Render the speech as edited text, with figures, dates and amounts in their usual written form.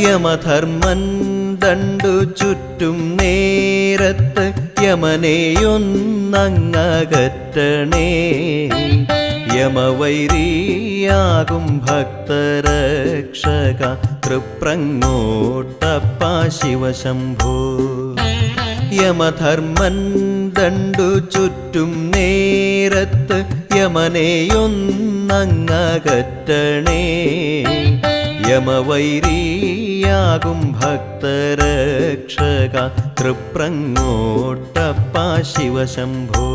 യമധർമ്മൻ ദണ്ടു ചുറ്റും നേരത്ത് യമനെയൊന്നങ്ങകറ്റണേ യമവൈരിയാകും ഭക്തരക്ഷക തൃപ്രങ്ങോട്ടപ്പ ശിവശംഭോ യമധർമ്മൻ ദണ്ടു ചുറ്റും നേരത്ത് യമനെയൊന്നങ്ങകറ്റണേ യമവൈരിയാകും ഭക്തരക്ഷക തൃപ്രങ്ങോട്ടപ്പ ശിവശംഭോ